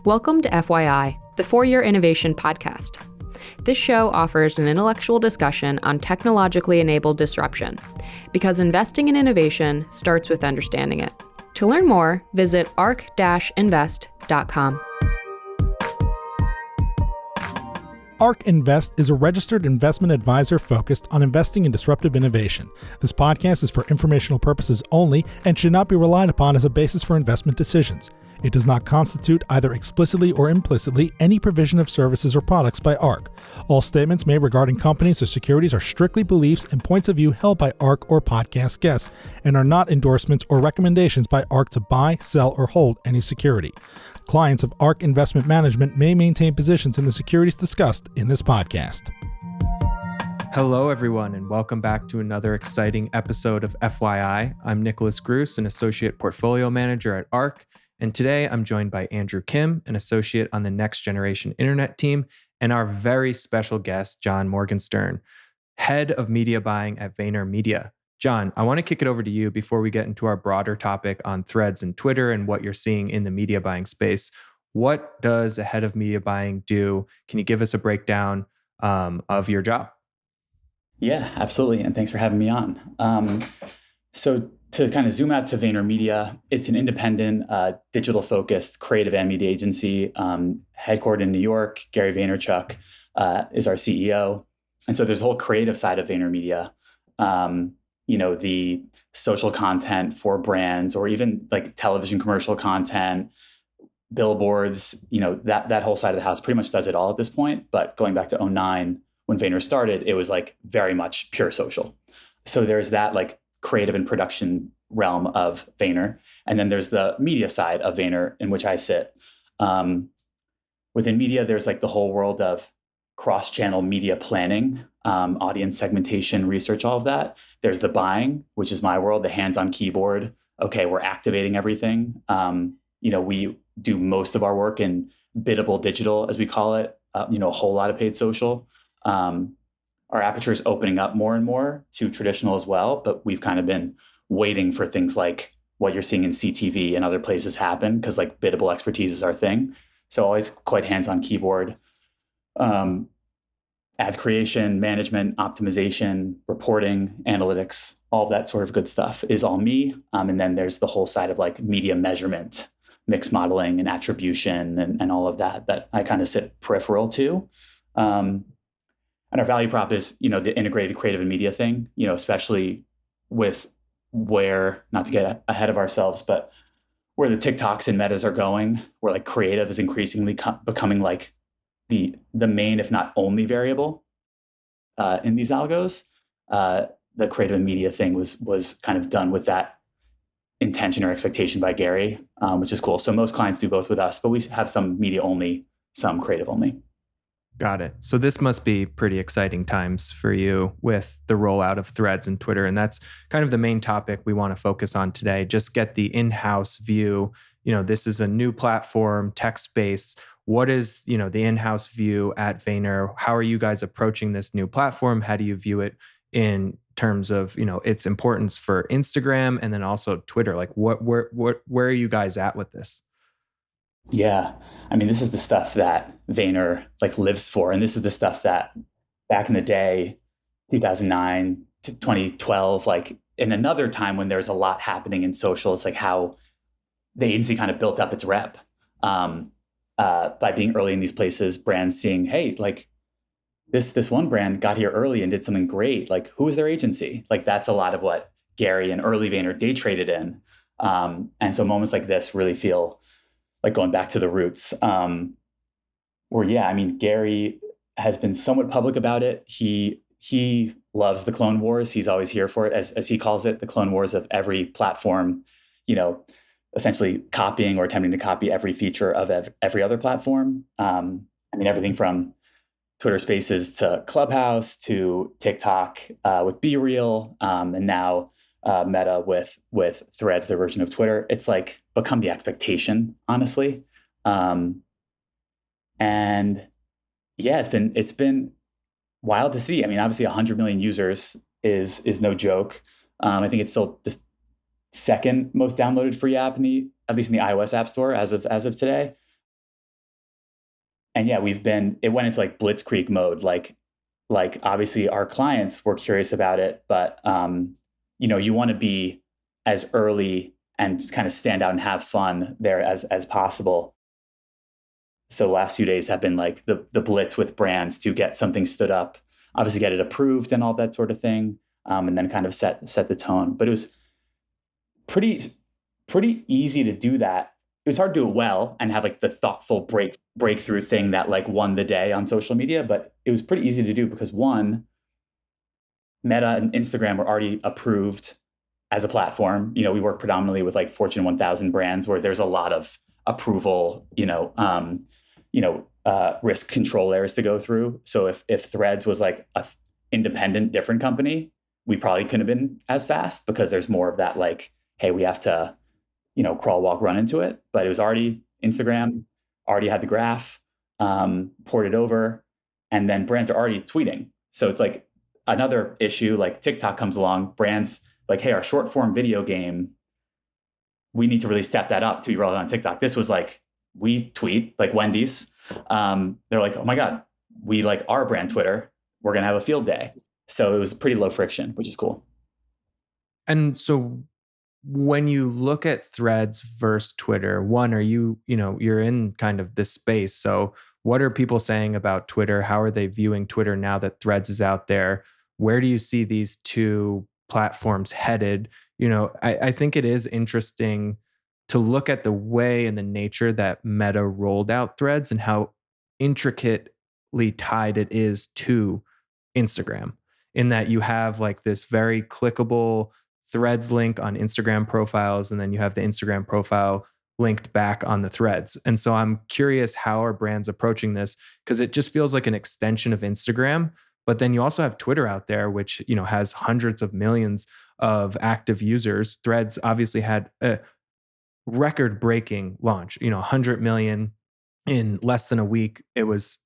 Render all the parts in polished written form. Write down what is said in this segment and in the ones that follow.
Welcome to FYI, the For-Your Innovation podcast. This show offers an intellectual discussion on technologically enabled disruption, because investing in innovation starts with understanding it. To learn more, visit arc-invest.com. ARK Invest is a registered investment advisor focused on investing in disruptive innovation. This podcast is for informational purposes only and should not be relied upon as a basis for investment decisions. It does not constitute, either explicitly or implicitly, any provision of services or products by ARK. All statements made regarding companies or securities are strictly beliefs and points of view held by ARK or podcast guests, and are not endorsements or recommendations by ARK to buy, sell, or hold any security. Clients of ARK Investment Management may maintain positions in the securities discussed in this podcast. Hello, everyone, and welcome back to another exciting episode of FYI. I'm Nicholas Gruss, an associate portfolio manager at ARK. And today I'm joined by Andrew Kim, an associate on the Next Generation Internet team, and our very special guest, John Morgenstern, head of media buying at VaynerMedia. John, I want to kick it over to you before we get into our broader topic on threads and Twitter and what you're seeing in the media buying space. What does a head of media buying do? Can you give us a breakdown of your job? Yeah, absolutely. And thanks for having me on. So to kind of zoom out to VaynerMedia, it's an independent, digital-focused creative and media agency headquartered in New York. Gary Vaynerchuk is our CEO. And so there's a whole creative side of VaynerMedia, the social content for brands or even like television commercial content, billboards, that whole side of the house pretty much does it all at this point. But going back to 2009, when Vayner started, it was like very much pure social. So there's that like creative and production realm of Vayner. And then there's the media side of Vayner in which I sit. Within media, there's like the whole world of cross-channel media planning, audience segmentation, research, all of that. There's the buying, which is my world, the hands-on keyboard. Okay, we're activating everything. We do most of our work in biddable digital, as we call it, a whole lot of paid social. Our aperture is opening up more and more to traditional as well, but we've kind of been waiting for things like what you're seeing in CTV and other places happen because like biddable expertise is our thing. So always quite hands-on keyboard. Ad creation, management, optimization, reporting, analytics, all that sort of good stuff is all me. And then there's the whole side of like media measurement, mix modeling and attribution and all of that I kind of sit peripheral to. And our value prop is, the integrated creative and media thing, especially with where, not to get ahead of ourselves, but where the TikToks and Metas are going, where like creative is increasingly becoming like the main, if not only variable in these algos. The creative and media thing was kind of done with that intention or expectation by Gary, which is cool. So most clients do both with us, but we have some media only, some creative only. Got it. So this must be pretty exciting times for you with the rollout of Threads and Twitter. And that's kind of the main topic we want to focus on today. Just get the in-house view. This is a new platform, tech space. What is, the in-house view at Vayner? How are you guys approaching this new platform? How do you view it in terms of, its importance for Instagram and then also Twitter? Like where are you guys at with this? Yeah. I mean, this is the stuff that Vayner like lives for. And this is the stuff that back in the day, 2009 to 2012, like in another time when there's a lot happening in social, it's like how the agency kind of built up its rep by being early in these places, brands seeing, hey, like this one brand got here early and did something great. Like who is their agency? Like that's a lot of what Gary and early Vayner day traded in. And so moments like this really feel like going back to the roots, Gary has been somewhat public about it. He loves the Clone Wars. He's always here for it, as he calls it, the Clone Wars of every platform, essentially copying or attempting to copy every feature of every other platform. Everything from Twitter Spaces to Clubhouse to TikTok with Be Real, and now Meta with Threads, their version of Twitter. It's like become the expectation, honestly. And yeah, it's been wild to see. I mean, obviously 100 million users is no joke. I think it's still the second most downloaded free app at least in the iOS App Store as of today. And yeah, it went into like blitzkrieg mode. Like obviously our clients were curious about it, but you want to be as early and kind of stand out and have fun there as possible. So the last few days have been like the blitz with brands to get something stood up, obviously get it approved and all that sort of thing, and then kind of set the tone. But it was pretty easy to do that. It was hard to do it well and have like the thoughtful breakthrough thing that like won the day on social media, but it was pretty easy to do because one, Meta and Instagram were already approved as a platform. We work predominantly with like Fortune 1000 brands where there's a lot of approval, risk control layers to go through. So if Threads was like a independent, different company, we probably couldn't have been as fast because there's more of that like, hey, we have to, crawl, walk, run into it. But it was already Instagram, already had the graph, ported over, and then brands are already tweeting. So it's like another issue, like TikTok comes along, brands like, hey, our short form video game, we need to really step that up to be relevant on TikTok. This was like, we tweet like Wendy's. They're like, oh my God, we like our brand Twitter. We're going to have a field day. So it was pretty low friction, which is cool. And so when you look at Threads versus Twitter, one, are you're in kind of this space. So what are people saying about Twitter? How are they viewing Twitter now that Threads is out there? Where do you see these two platforms headed? I think it is interesting to look at the way and the nature that Meta rolled out Threads and how intricately tied it is to Instagram, in that you have like this very clickable Threads link on Instagram profiles, and then you have the Instagram profile linked back on the Threads. And so I'm curious, how are brands approaching this? Because it just feels like an extension of Instagram. But then you also have Twitter out there, which has hundreds of millions of active users. Threads obviously had a record-breaking launch, 100 million in less than a week. It was,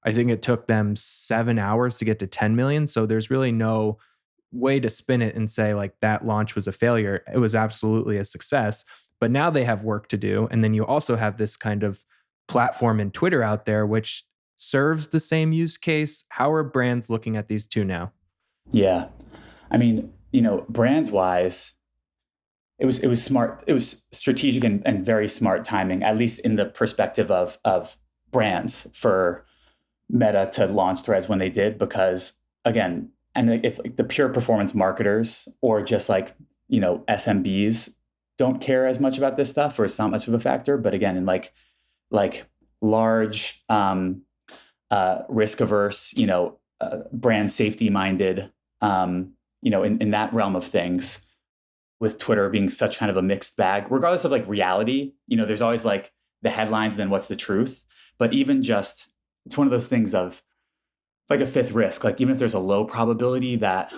I think it took them 7 hours to get to 10 million. So there's really no way to spin it and say like that launch was a failure. It was absolutely a success. But now they have work to do. And then you also have this kind of platform in Twitter out there, which serves the same use case. How are brands looking at these two now? Yeah. I mean, brands wise, it was smart. It was strategic and very smart timing, at least in the perspective of brands, for Meta to launch Threads when they did, because again, and if like the pure performance marketers or just like, SMBs don't care as much about this stuff, or it's not much of a factor. But again, in like large, risk averse, brand safety minded, in that realm of things, with Twitter being such kind of a mixed bag, regardless of like reality, there's always like the headlines and then what's the truth. But even just, it's one of those things of like a fifth risk. Like even if there's a low probability that,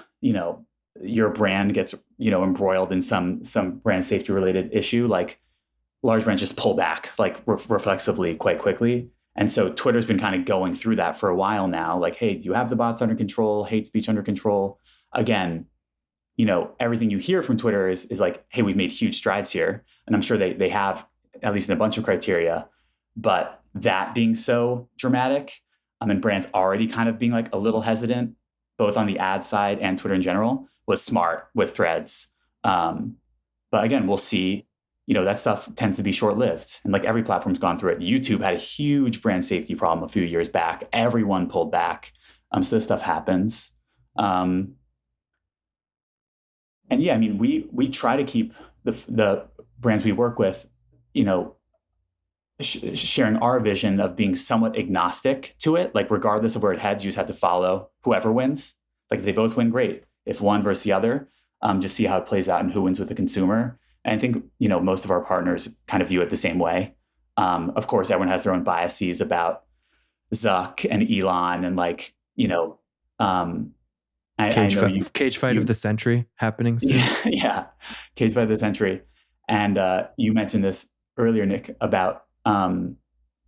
your brand gets, embroiled in some brand safety related issue, like large brands just pull back like reflexively quite quickly. And so Twitter's been kind of going through that for a while now. Like, hey, do you have the bots under control? Hate speech under control? Again, everything you hear from Twitter is like, hey, we've made huge strides here. And I'm sure they have, at least in a bunch of criteria. But that being so dramatic, and brands already kind of being like a little hesitant, both on the ad side and Twitter in general, was smart with Threads. But again, we'll see. That stuff tends to be short-lived. And like every platform's gone through it. YouTube had a huge brand safety problem a few years back. Everyone pulled back. So this stuff happens. And yeah, I mean, we try to keep the brands we work with, sharing our vision of being somewhat agnostic to it. Like regardless of where it heads, you just have to follow whoever wins. Like if they both win, great. If one versus the other, just see how it plays out and who wins with the consumer. And I think, most of our partners kind of view it the same way. Of course, everyone has their own biases about Zuck and Elon and like, Cage fight of the century happening soon. Yeah. Cage fight of the century. And you mentioned this earlier, Nick, about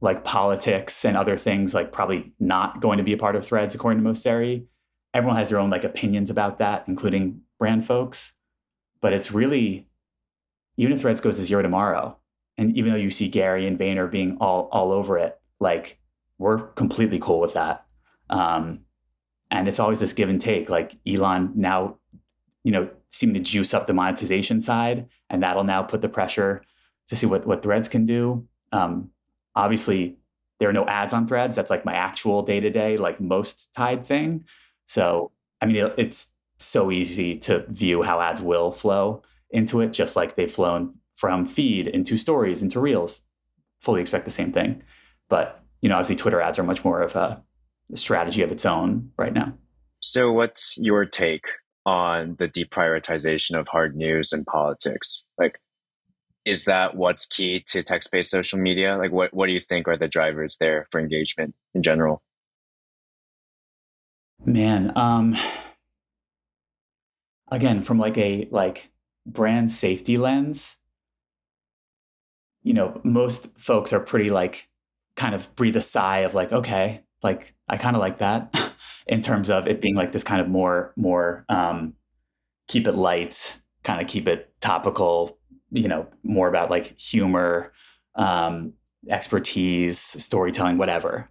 like politics and other things, like probably not going to be a part of Threads according to Mosteri. everyone has their own like opinions about that, including brand folks. But it's really, even if Threads goes to zero tomorrow, and even though you see Gary and Vayner being all over it, like we're completely cool with that. And it's always this give and take. Like Elon now, seeming to juice up the monetization side, and that'll now put the pressure to see what Threads can do. Obviously, there are no ads on Threads. That's like my actual day-to-day, like most tied thing. So, I mean, it's so easy to view how ads will flow into it, just like they've flown from feed into stories into reels. Fully expect the same thing. But, obviously Twitter ads are much more of a strategy of its own right now. So what's your take on the deprioritization of hard news and politics? Like, is that what's key to text-based social media? Like, what do you think are the drivers there for engagement in general? Man, again, from like a brand safety lens, most folks are pretty like kind of breathe a sigh of like, okay, like I kind of like that in terms of it being like this kind of more keep it light, kind of keep it topical, more about like humor, expertise, storytelling, whatever.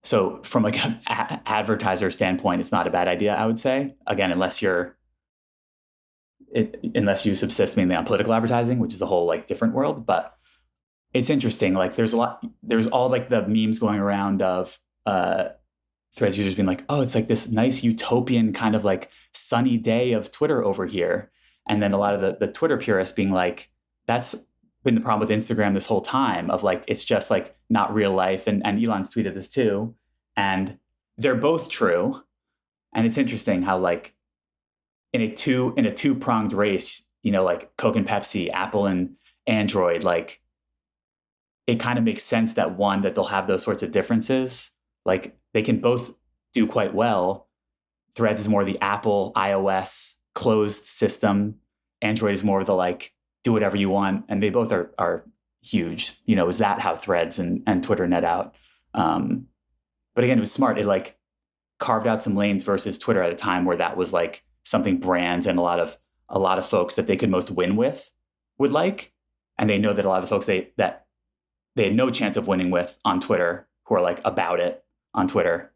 So from like an advertiser standpoint, it's not a bad idea, I would say. Again, unless you subsist mainly on political advertising, which is a whole like different world. But it's interesting. Like there's all like the memes going around of Threads users being like, oh, it's like this nice utopian kind of like sunny day of Twitter over here. And then a lot of the Twitter purists being like, that's been the problem with Instagram this whole time of like, it's just like not real life. And Elon's tweeted this too. And they're both true. And it's interesting how like in a two-pronged race, like Coke and Pepsi, Apple and Android, like it kind of makes sense that they'll have those sorts of differences. Like they can both do quite well. Threads is more the Apple iOS closed system. Android is more of the like, do whatever you want. And they both are huge. Is that how Threads and Twitter net out? But again, it was smart. It like carved out some lanes versus Twitter at a time where that was like something brands and a lot of folks that they could most win with would like. And they know that a lot of folks that they had no chance of winning with on Twitter who are like about it on Twitter,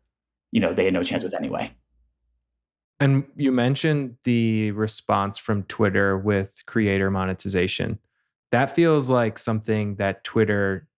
they had no chance with anyway. And you mentioned the response from Twitter with creator monetization. That feels like something that Twitter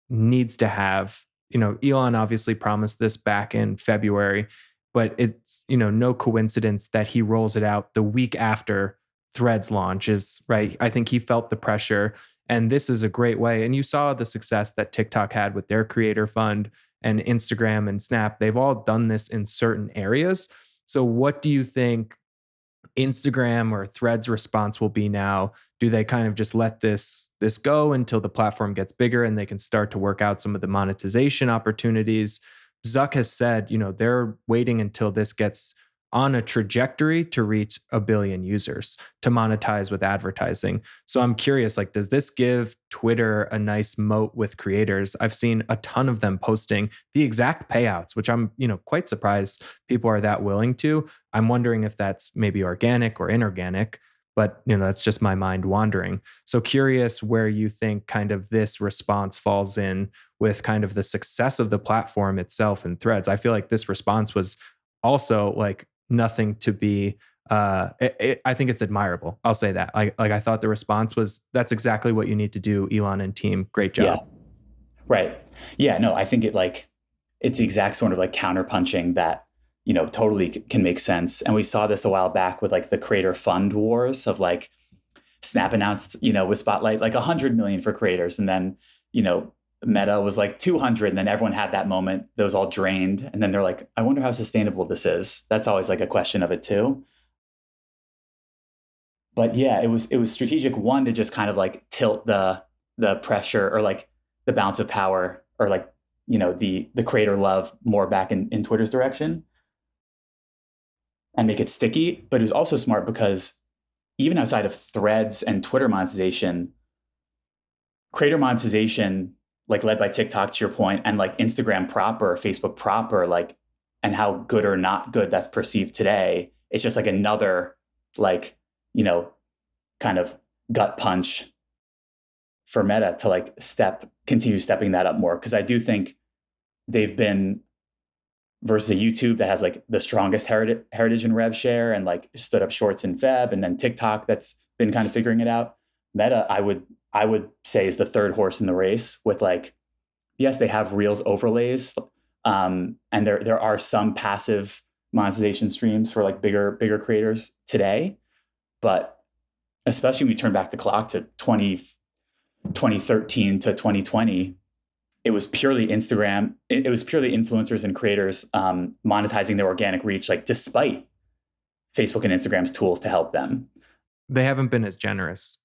needs to have. Elon obviously promised this back in February, but it's, no coincidence that he rolls it out the week after Threads launches, right? I think he felt the pressure, and this is a great way. And you saw the success that TikTok had with their creator fund, and Instagram and Snap. They've all done this in certain areas. So what do you think Instagram or Threads response will be now? Do they kind of just let this go until the platform gets bigger and they can start to work out some of the monetization opportunities? Zuck has said, they're waiting until this gets on a trajectory to reach 1 billion users to monetize with advertising. So I'm curious, like, does this give Twitter a nice moat with creators? I've seen a ton of them posting the exact payouts, which I'm, quite surprised people are that willing to. I'm wondering if that's maybe organic or inorganic, but that's just my mind wandering. So curious where you think kind of this response falls in with kind of the success of the platform itself and Threads. I feel like this response was also like nothing to be I think it's admirable. I'll say that. I thought the response was, that's exactly what you need to do, Elon and team. Great job. Yeah. Right. Yeah, no, I think it's the exact sort of like counterpunching that, totally can make sense. And we saw this a while back with like the creator fund wars of like Snap announced, with Spotlight, like 100 million for creators. And then, Meta was like 200, and then everyone had that moment. Those all drained. And then they're like, I wonder how sustainable this is. That's always like a question of it too. But yeah, it was strategic, one, to just kind of like tilt the pressure or like the balance of power or like, the creator love more back in Twitter's direction and make it sticky. But it was also smart because even outside of Threads and Twitter monetization, creator monetization, like led by TikTok, to your point, and like Instagram proper, Facebook proper, like and how good or not good that's perceived today. It's just like another, like, kind of gut punch for Meta to like continue stepping that up more. Cause I do think they've been versus a YouTube that has like the strongest heritage in rev share and like stood up Shorts and Feb, and then TikTok that's been kind of figuring it out. Meta, I would say, is the third horse in the race with like, yes, they have Reels overlays, and there are some passive monetization streams for like bigger creators today, but especially when you turn back the clock to 2013 to 2020, it was purely Instagram. It was purely influencers and creators monetizing their organic reach, like despite Facebook and Instagram's tools to help them. They haven't been as generous.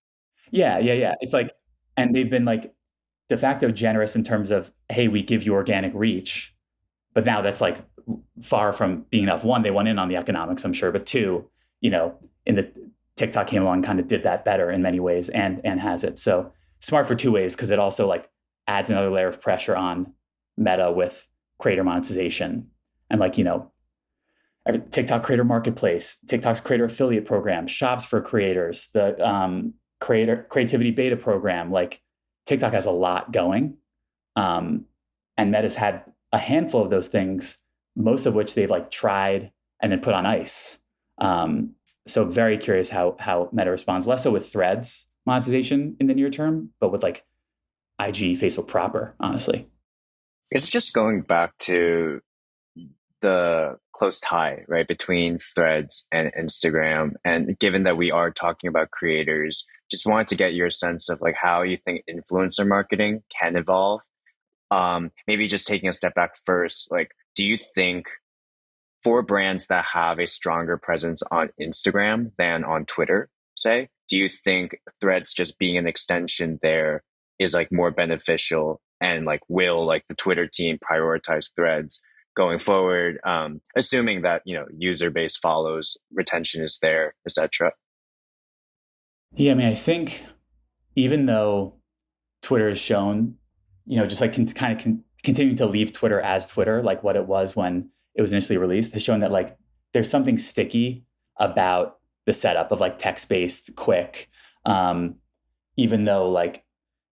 Yeah. It's like, and they've been like de facto generous in terms of, hey, we give you organic reach. But now that's like far from being enough. One, they went in on the economics, I'm sure. But two, in the TikTok came along and kind of did that better in many ways and has it. So smart for two ways, because it also like adds another layer of pressure on Meta with creator monetization. And like, TikTok creator marketplace, TikTok's creator affiliate program, shops for creators, the creativity beta program. Like TikTok has a lot going. And Meta's had a handful of those things, most of which they've like tried and then put on ice. So very curious how Meta responds, less so with Threads monetization in the near term, but with like IG, Facebook proper, honestly. It's just going back to the close tie, right, between Threads and Instagram. And given that we are talking about creators, just wanted to get your sense of like how you think influencer marketing can evolve. Maybe just taking a step back first, like, do you think for brands that have a stronger presence on Instagram than on Twitter, say, do you think Threads just being an extension there is like more beneficial, and like will like the Twitter team prioritize Threads going forward, assuming that user base follows, retention is there, etc.? Yeah, I mean, I think even though Twitter has shown, just like continuing to leave Twitter as Twitter, like what it was when it was initially released, has shown that like there's something sticky about the setup of like text-based, quick, even though like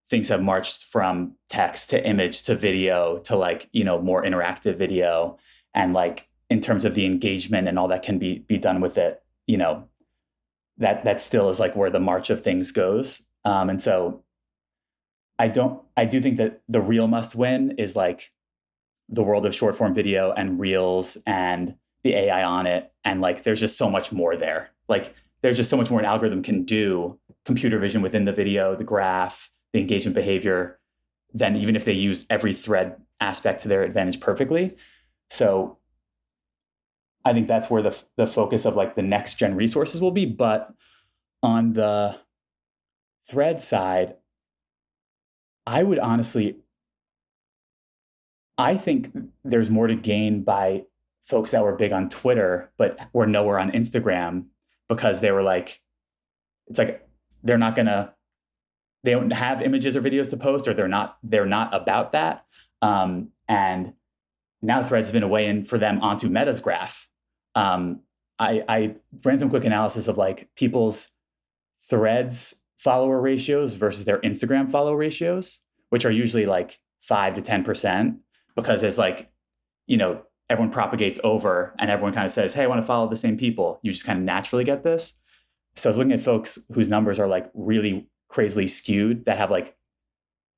things have marched from text to image to video to like, more interactive video. And like in terms of the engagement and all that can be done with it, that still is like where the march of things goes. And so I do think that the real must win is like the world of short form video and Reels and the AI on it. And like, there's just so much more there. Like there's just so much more an algorithm can do, computer vision within the video, the graph, the engagement behavior, than even if they use every thread aspect to their advantage perfectly. So I think that's where the focus of like the next gen resources will be. But on the thread side, I think there's more to gain by folks that were big on Twitter, but were nowhere on Instagram, because they were like, it's like, they don't have images or videos to post, or they're not about that. And now Threads has been a way in for them onto Meta's graph. I ran some quick analysis of like people's Threads follower ratios versus their Instagram follow ratios, which are usually like 5 to 10%, because there's like, everyone propagates over and everyone kind of says, hey, I want to follow the same people. You just kind of naturally get this. So I was looking at folks whose numbers are like really crazily skewed, that have like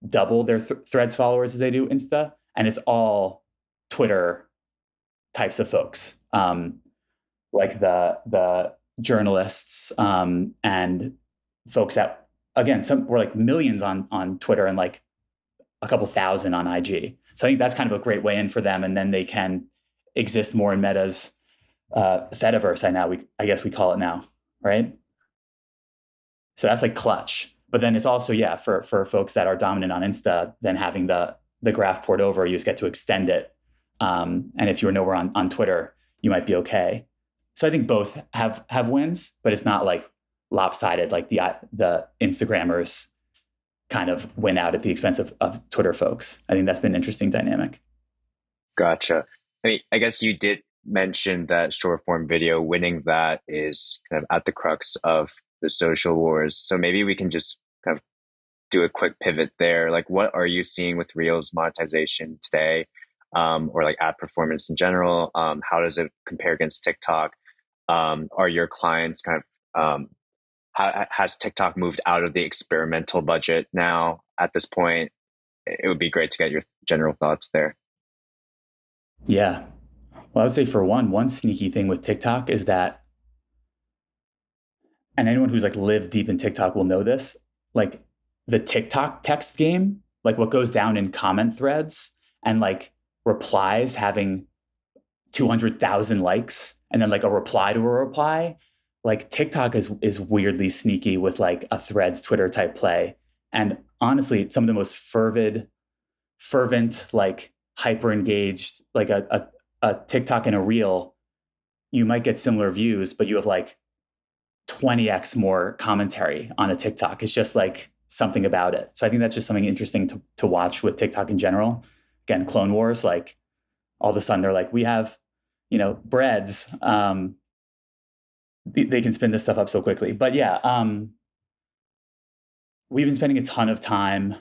double their Threads followers as they do Insta, and it's all Twitter types of folks, like the journalists, and folks that, again, some were like millions on Twitter and like a couple thousand on IG. So I think that's kind of a great way in for them, and then they can exist more in Meta's Fediverse. I guess we call it now, right? So that's like clutch. But then it's also, for folks that are dominant on Insta, then having the graph poured over, you just get to extend it. And if you were nowhere on Twitter, you might be okay. So I think both have wins, but it's not like lopsided, like the Instagrammers kind of win out at the expense of Twitter folks. I think that's been an interesting dynamic. Gotcha. mean, I guess you did mention that short form video, winning that is kind of at the crux of the social wars. So maybe we can just kind of do a quick pivot there. Like, what are you seeing with Reels monetization today, or like ad performance in general? How does it compare against TikTok? Are your clients kind of has TikTok moved out of the experimental budget now at this point? It would be great to get your general thoughts there. Yeah. Well, I would say for one sneaky thing with TikTok is that, and anyone who's like lived deep in TikTok will know this, like the TikTok text game, like what goes down in comment threads and like replies having 200,000 likes and then like a reply to a reply, like TikTok is weirdly sneaky with like a Threads Twitter type play. And honestly, some of the most fervent, like hyper engaged, like a TikTok and a reel, you might get similar views, but you have like 20x more commentary on a TikTok. It's just like something about it. So I think that's just something interesting to watch with TikTok in general. Again, Clone Wars, like all of a sudden they're like, we have, breads. They can spin this stuff up so quickly. But yeah, we've been spending a ton of time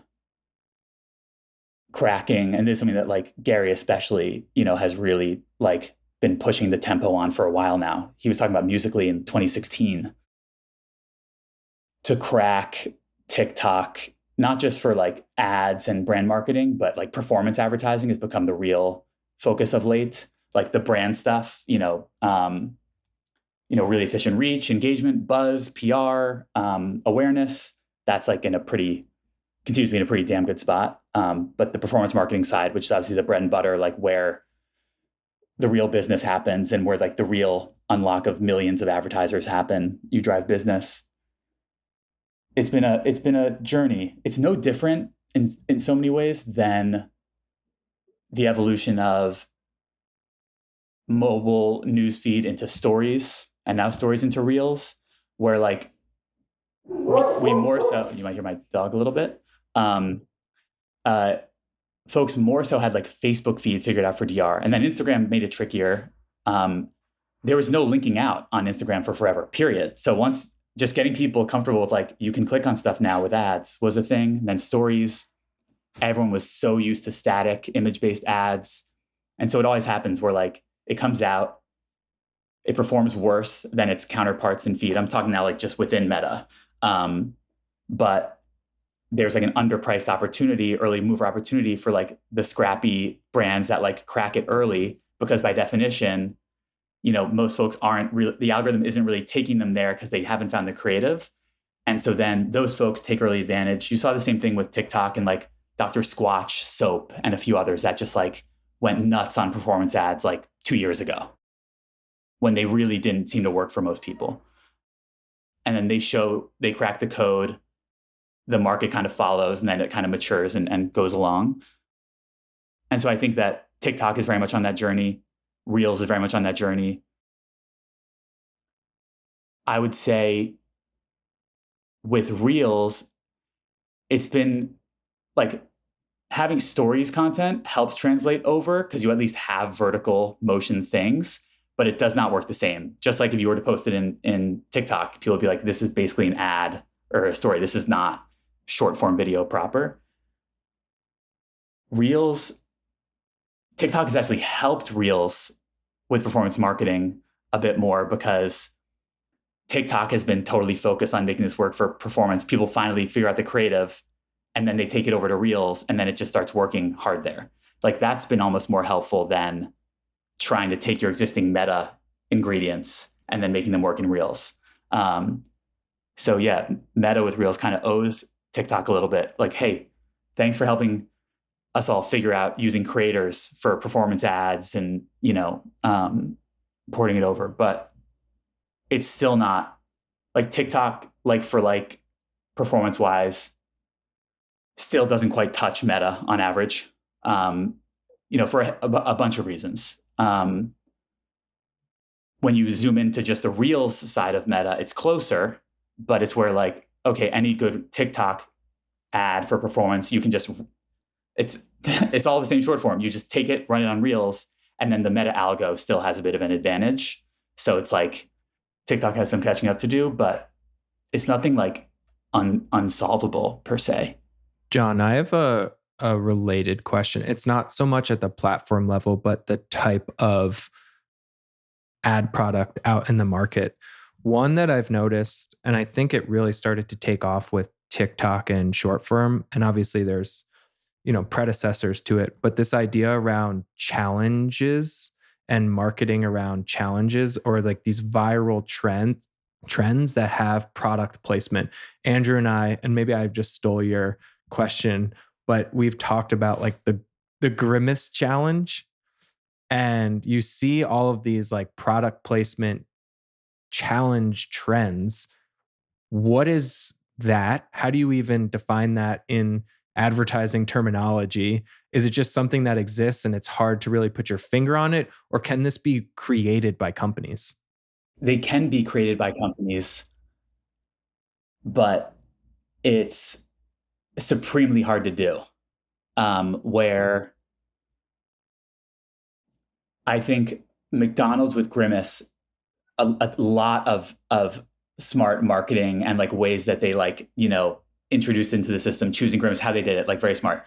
cracking, and this is something that like Gary especially, has really like been pushing the tempo on for a while now. He was talking about Musical.ly in 2016 to crack TikTok, not just for like ads and brand marketing, but like performance advertising has become the real focus of late. Like the brand stuff, really efficient reach, engagement, buzz, PR, awareness. That's like continues to be in a pretty damn good spot. But the performance marketing side, which is obviously the bread and butter, like where the real business happens and where like the real unlock of millions of advertisers happen, you drive business. It's been a journey. It's no different in so many ways than the evolution of mobile newsfeed into stories and now stories into reels, where like we more so, you might hear my dog a little bit. Folks more so had like Facebook feed figured out for DR, and then Instagram made it trickier. There was no linking out on Instagram for forever, period. So once just getting people comfortable with like, you can click on stuff now with ads was a thing. And then stories, everyone was so used to static image-based ads. And so it always happens where like it comes out, it performs worse than its counterparts in feed. I'm talking now like just within Meta. But there's like an underpriced opportunity, early mover opportunity for like the scrappy brands that like crack it early, because by definition, most folks the algorithm isn't really taking them there because they haven't found the creative. And so then those folks take early advantage. You saw the same thing with TikTok and like Dr. Squatch soap and a few others that just like went nuts on performance ads like 2 years ago when they really didn't seem to work for most people. And then they crack the code, the market kind of follows, and then it kind of matures and goes along. And so I think that TikTok is very much on that journey. Reels is very much on that journey. I would say with Reels, it's been like having stories content helps translate over because you at least have vertical motion things, but it does not work the same. Just like if you were to post it in TikTok, people would be like, this is basically an ad or a story. This is not short form video proper. Reels, TikTok has actually helped Reels with performance marketing a bit more because TikTok has been totally focused on making this work for performance. People finally figure out the creative and then they take it over to Reels and then it just starts working hard there. Like that's been almost more helpful than trying to take your existing Meta ingredients and then making them work in Reels. So yeah, Meta with Reels kind of owes TikTok a little bit. Like, hey, thanks for helping us all figure out using creators for performance ads and, porting it over. But it's still not like TikTok, like for like performance wise, still doesn't quite touch Meta on average, for a bunch of reasons. When you zoom into just the Reels side of Meta, it's closer, but it's where like, okay, any good TikTok ad for performance, you can just, it's all the same short form. You just take it, run it on Reels, And then the meta algo still has a bit of an advantage. So it's like TikTok has some catching up to do, but it's nothing like unsolvable per se. John, I have a related question. It's not so much at the platform level, but the type of ad product out in the market. One that I've noticed, and I think it really started to take off with TikTok and short form, and obviously there's predecessors to it, but this idea around challenges and marketing around challenges, or like these viral trends that have product placement. Andrew and I, and maybe I just stole your question, but we've talked about like the grimace challenge, and you see all of these like product placement challenge trends. What is that? How do you even define that in advertising terminology? Is it just something that exists and it's hard to really put your finger on it? Or can this be created by companies? They can be created by companies, but it's supremely hard to do. Where I think McDonald's with Grimace, a lot of smart marketing and like ways that they like, introduced into the system, choosing Grimace, how they did it, like very smart.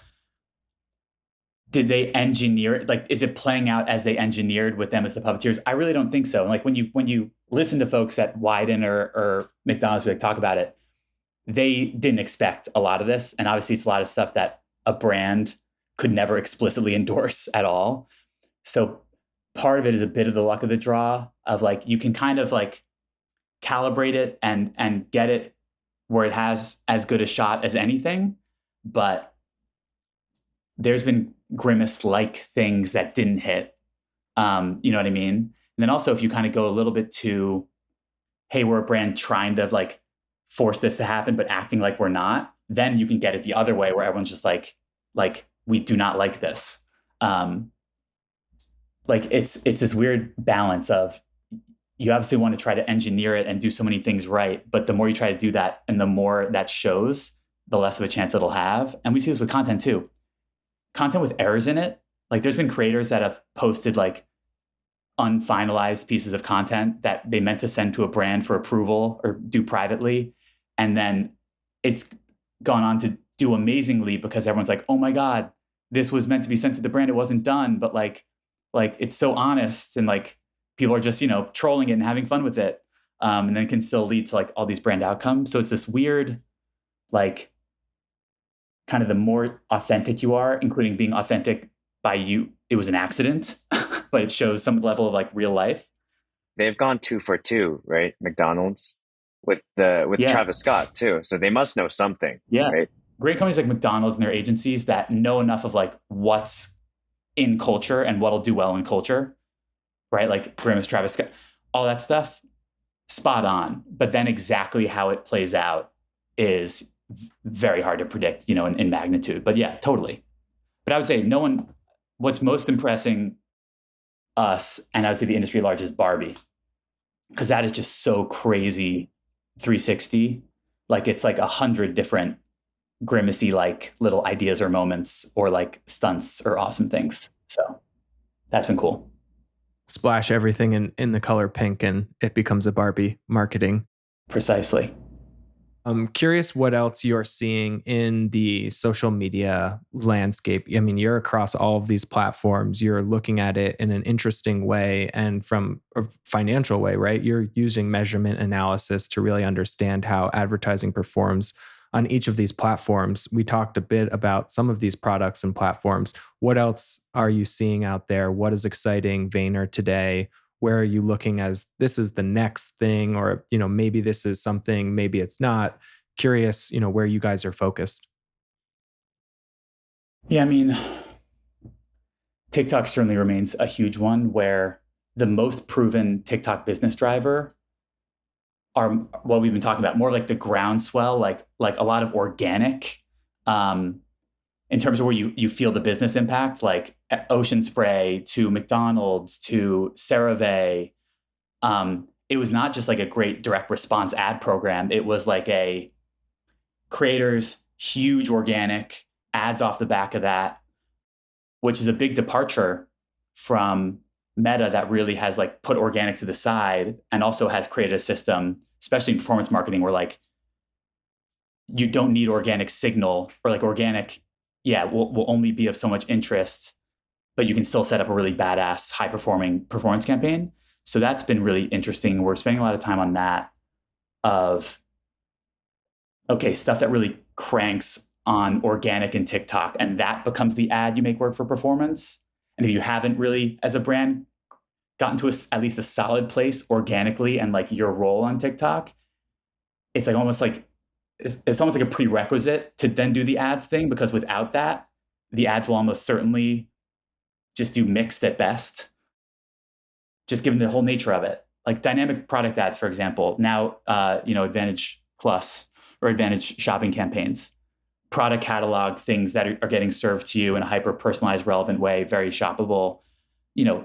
Did they engineer it? Like, is it playing out as they engineered with them as the puppeteers? I really don't think so. And like when you listen to folks at Wyden or McDonald's who like talk about it, they didn't expect a lot of this. And obviously it's a lot of stuff that a brand could never explicitly endorse at all. So part of it is a bit of the luck of the draw of like, you can kind of like calibrate it and get it where it has as good a shot as anything. But there's been Grimace-like things that didn't hit. You know what I mean? And then also if you kind of go a little bit to, hey, we're a brand trying to like force this to happen, but acting like we're not, then you can get it the other way where everyone's just like we do not like this. Like it's this weird balance of, you obviously want to try to engineer it and do so many things right, but the more you try to do that and the more that shows, the less of a chance it'll have. And we see this with content too. Content with errors in it. Like there's been creators that have posted like unfinalized pieces of content that they meant to send to a brand for approval or do privately. And then it's gone on to do amazingly because everyone's like, oh my God, this was meant to be sent to the brand. It wasn't done. But like it's so honest, and like people are just, trolling it and having fun with it. And then it can still lead to like all these brand outcomes. So it's this weird, like kind of the more authentic you are, including being authentic by you, it was an accident, but it shows some level of like real life. They've gone 2 for 2, right? McDonald's with Travis Scott too. So they must know something. Yeah. Right? Great companies like McDonald's and their agencies that know enough of like what's in culture and what'll do well in culture, right? Like Grimace, Travis Scott, all that stuff, spot on. But then exactly how it plays out is very hard to predict, in magnitude. But yeah, totally. But I would say what's most impressing us, and I would say the industry at large, is Barbie. Because that is just so crazy 360. Like it's like 100 different grimacy like little ideas or moments or like stunts or awesome things. So that's been cool. Splash everything in the color pink and it becomes a Barbie marketing. Precisely. I'm curious what else you're seeing in the social media landscape. I mean, you're across all of these platforms. You're looking at it in an interesting way and from a financial way, right? You're using measurement analysis to really understand how advertising performs on each of these platforms. We talked a bit about some of these products and platforms. What else are you seeing out there? What is exciting Vayner today? Where are you looking as this is the next thing, or, maybe this is something, maybe it's not? Curious, where you guys are focused. Yeah, I mean, TikTok certainly remains a huge one where the most proven TikTok business driver are what we've been talking about, more like the groundswell, like a lot of organic, in terms of where you feel the business impact, like Ocean Spray to McDonald's to CeraVe. It was not just like a great direct response ad program. It was like a creators, huge organic ads off the back of that, which is a big departure from Meta that really has like put organic to the side and also has created a system, especially in performance marketing, where like you don't need organic signal, or like organic, will only be of so much interest, but you can still set up a really badass, high performing performance campaign. So that's been really interesting. We're spending a lot of time on that of, okay, stuff that really cranks on organic and TikTok, and that becomes the ad you make work for performance. And if you haven't really, as a brand, gotten to at least a solid place organically and like your role on TikTok, it's like almost like it's almost like a prerequisite to then do the ads thing, because without that, the ads will almost certainly just do mixed at best, just given the whole nature of it. Like dynamic product ads, for example, now Advantage Plus or Advantage shopping campaigns, product catalog things that are getting served to you in a hyper personalized, relevant way, very shoppable,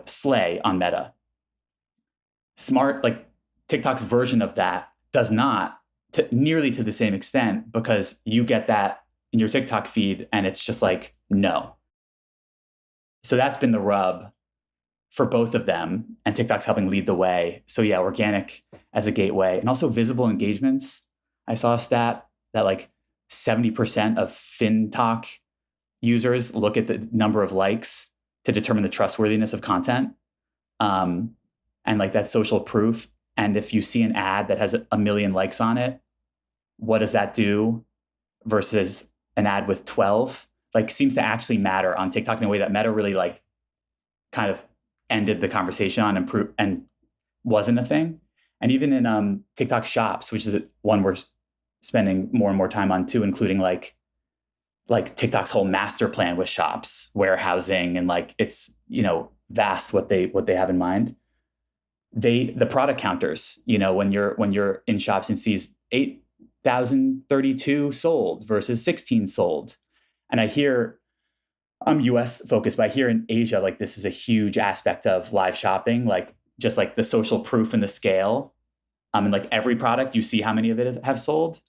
slay on Meta. Smart, like TikTok's version of that does not nearly to the same extent, because you get that in your TikTok feed and it's just like, no. So that's been the rub for both of them, and TikTok's helping lead the way. So yeah, organic as a gateway, and also visible engagements. I saw a stat that like 70% of FinTok users look at the number of likes to determine the trustworthiness of content. And like that's social proof. And if you see an ad that has a million likes on it, what does that do versus an ad with 12? Like seems to actually matter on TikTok in a way that Meta really like kind of ended the conversation on and wasn't a thing. And even in TikTok Shops, which is one we're spending more and more time on too, including like TikTok's whole master plan with shops, warehousing, and like it's vast what they have in mind. The product counters, when you're in shops and sees 8,032 sold versus 16 sold. And I hear, I'm US focused, but I hear in Asia, like this is a huge aspect of live shopping, like just like the social proof and the scale. And like every product, you see how many of it have sold.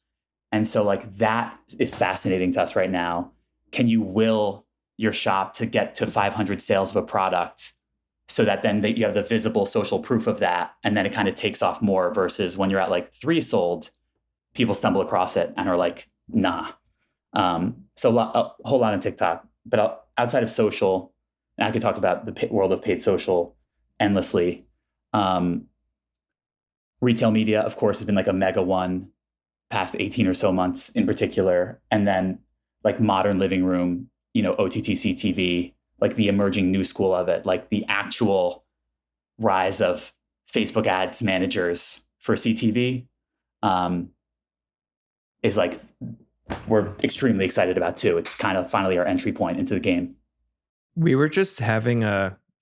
And so like that is fascinating to us right now. Can you will your shop to get to 500 sales of a product so that then you have the visible social proof of that, and then it kind of takes off more, versus when you're at like 3 sold, people stumble across it and are like, nah. So a whole lot on TikTok, but outside of social, and I could talk about the world of paid social endlessly. Retail media, of course, has been like a mega one past 18 or so months in particular. And then like modern living room, OTT CTV, like the emerging new school of it, like the actual rise of Facebook ads managers for CTV, is like, we're extremely excited about too. It's kind of finally our entry point into the game. We were just having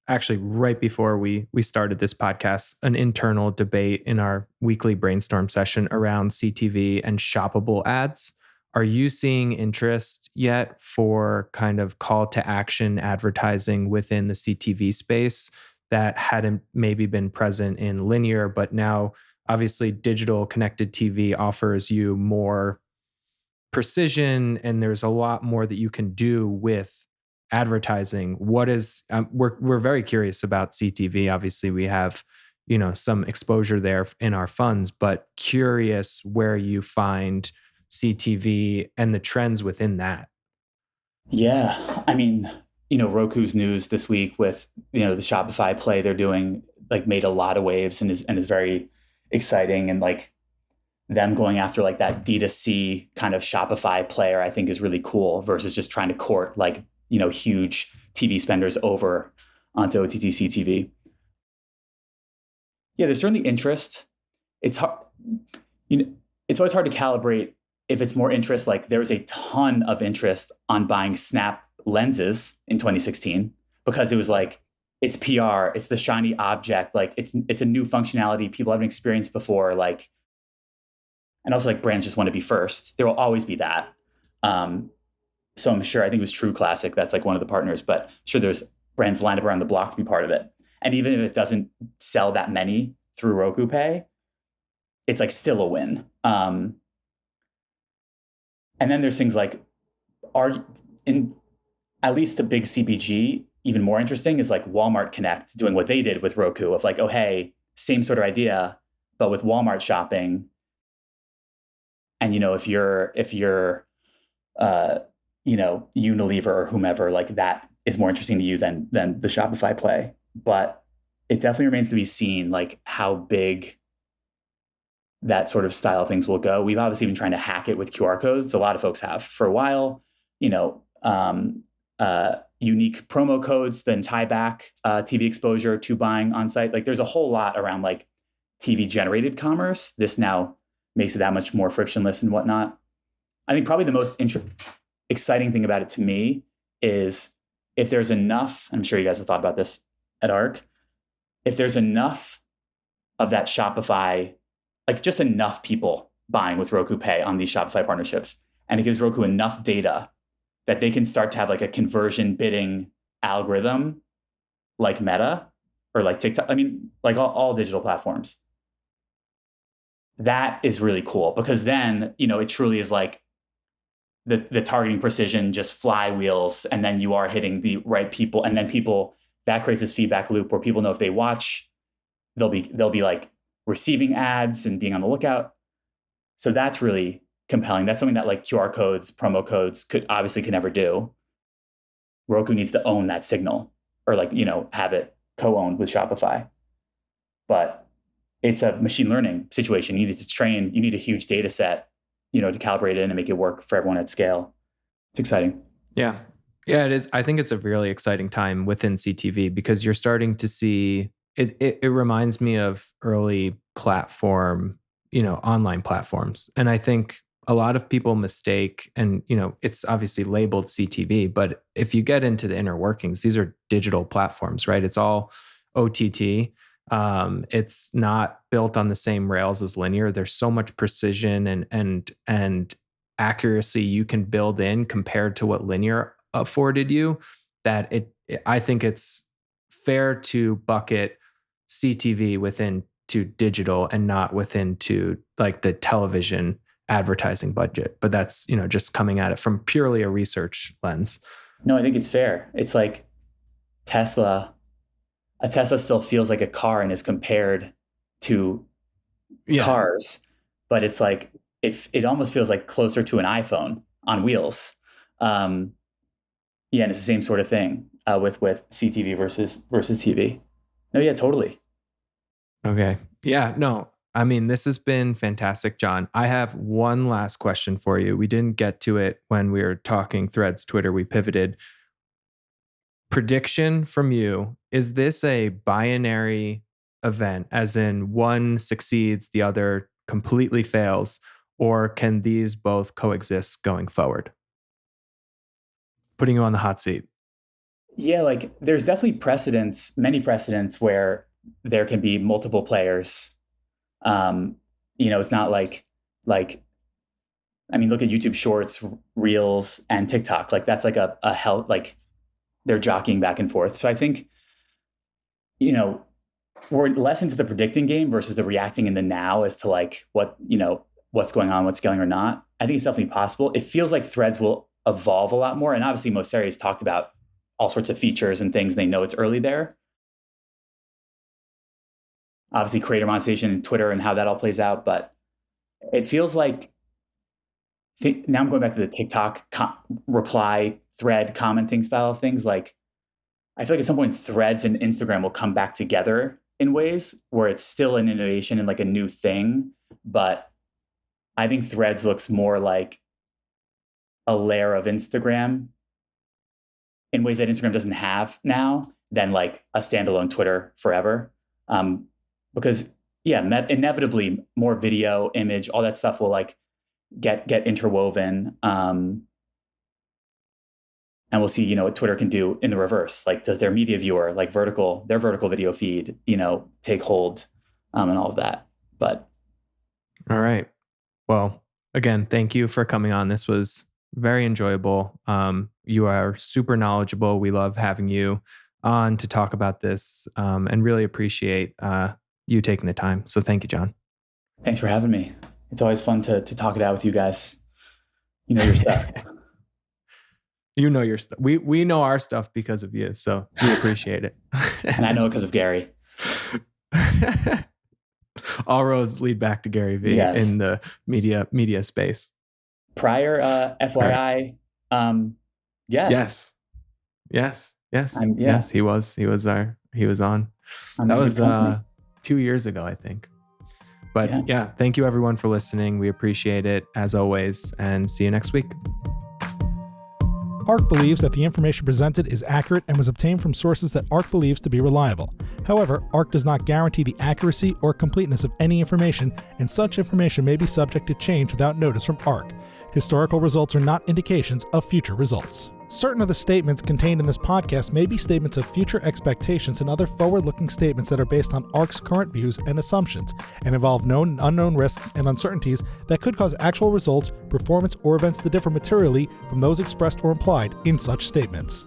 actually right before we started this podcast, an internal debate in our weekly brainstorm session around CTV and shoppable ads. Are you seeing interest yet for kind of call to action advertising within the CTV space that hadn't maybe been present in linear, but now obviously digital connected TV offers you more precision and there's a lot more that you can do with advertising? What is we're very curious about CTV. Obviously, we have some exposure there in our funds, but curious where you find CTV and the trends within that. Yeah, I mean, Roku's news this week with the Shopify play they're doing, like made a lot of waves and is very exciting, and like them going after like that D2C kind of Shopify player, I think is really cool, versus just trying to court like huge TV spenders over onto OTT CTV. Yeah, there's certainly interest. It's hard, it's always hard to calibrate if it's more interest. Like there was a ton of interest on buying Snap lenses in 2016 because it was like, it's PR, it's the shiny object, like it's a new functionality people haven't experienced before, like, and also like brands just want to be first. There will always be that. So I'm sure, I think it was True Classic, that's like one of the partners, but sure there's brands lined up around the block to be part of it. And even if it doesn't sell that many through Roku Pay, it's like still a win. And then there's things like, at least the big CPG even more interesting is like Walmart Connect doing what they did with Roku of like, oh, hey, same sort of idea, but with Walmart shopping. And, if you're Unilever or whomever, like that is more interesting to you than the Shopify play. But it definitely remains to be seen, like how big that sort of style of things will go. We've obviously been trying to hack it with QR codes. A lot of folks have for a while, unique promo codes, then tie back TV exposure to buying on site. Like there's a whole lot around like TV generated commerce. This now makes it that much more frictionless and whatnot. I think probably the most exciting thing about it to me is if there's enough, I'm sure you guys have thought about this at ARC, if there's enough of that Shopify, like just enough people buying with Roku Pay on these Shopify partnerships, and it gives Roku enough data that they can start to have like a conversion bidding algorithm like Meta or like TikTok, I mean, like all digital platforms. That is really cool because then, it truly is like the targeting precision, just flywheels, and then you are hitting the right people. And then that creates this feedback loop where people know if they watch, they'll be like receiving ads and being on the lookout. So that's really compelling. That's something that like QR codes, promo codes could never do. Roku needs to own that signal or like, have it co-owned with Shopify. But it's a machine learning situation. You need a huge data set, to calibrate it and make it work for everyone at scale. It's exciting. Yeah. Yeah, it is. I think it's a really exciting time within CTV because you're starting to see it reminds me of early platform, online platforms. And I think a lot of people mistake, and it's obviously labeled CTV, but if you get into the inner workings, these are digital platforms, right? It's all OTT. It's not built on the same rails as linear. There's so much precision and accuracy you can build in compared to what linear afforded you, that I think it's fair to bucket CTV within to digital and not within to like the television advertising budget. But that's, just coming at it from purely a research lens. No, I think it's fair. It's like Tesla. A Tesla still feels like a car and is compared to cars, but it's like it almost feels like closer to an iPhone on wheels. And it's the same sort of thing with CTV versus TV. No, yeah, totally. Okay. Yeah, no, I mean, this has been fantastic, John. I have one last question for you. We didn't get to it when we were talking Threads, Twitter, we pivoted. Prediction from you, is this a binary event, as in one succeeds, the other completely fails, or can these both coexist going forward? Putting you on the hot seat. Yeah, like there's definitely many precedents where there can be multiple players. It's not like, I mean, look at YouTube Shorts, Reels, and TikTok. Like that's like a hell, like they're jockeying back and forth. So I think, we're less into the predicting game versus the reacting in the now as to like what's going on, what's scaling or not. I think it's definitely possible. It feels like Threads will evolve a lot more. And obviously Mosseri has talked about all sorts of features and things. They know it's early there. Obviously creator monetization in Twitter and how that all plays out. But it feels like, now I'm going back to the TikTok reply thread commenting style of things. Like, I feel like at some point Threads and Instagram will come back together in ways where it's still an innovation and like a new thing. But I think Threads looks more like a layer of Instagram in ways that Instagram doesn't have now than like a standalone Twitter forever. Because inevitably more video, image, all that stuff will like get interwoven. And we'll see, what Twitter can do in the reverse. Like, does their media viewer, like their vertical video feed, take hold, and all of that. But all right. Well, again, thank you for coming on. This was very enjoyable. You are super knowledgeable. We love having you on to talk about this, and really appreciate you taking the time. So thank you, John. Thanks for having me. It's always fun to talk it out with you guys. You know your stuff. You know your stuff. We know our stuff because of you, so we appreciate it. And I know it because of Gary. All roads lead back to Gary V in the media space. Prior FYI, yes. Yes, he was on. That was 2 years ago, I think. But yeah, thank you everyone for listening. We appreciate it as always, and see you next week. ARK believes that the information presented is accurate and was obtained from sources that ARK believes to be reliable. However, ARK does not guarantee the accuracy or completeness of any information, and such information may be subject to change without notice from ARK. Historical results are not indications of future results. Certain of the statements contained in this podcast may be statements of future expectations and other forward-looking statements that are based on ARK's current views and assumptions and involve known and unknown risks and uncertainties that could cause actual results, performance, or events to differ materially from those expressed or implied in such statements.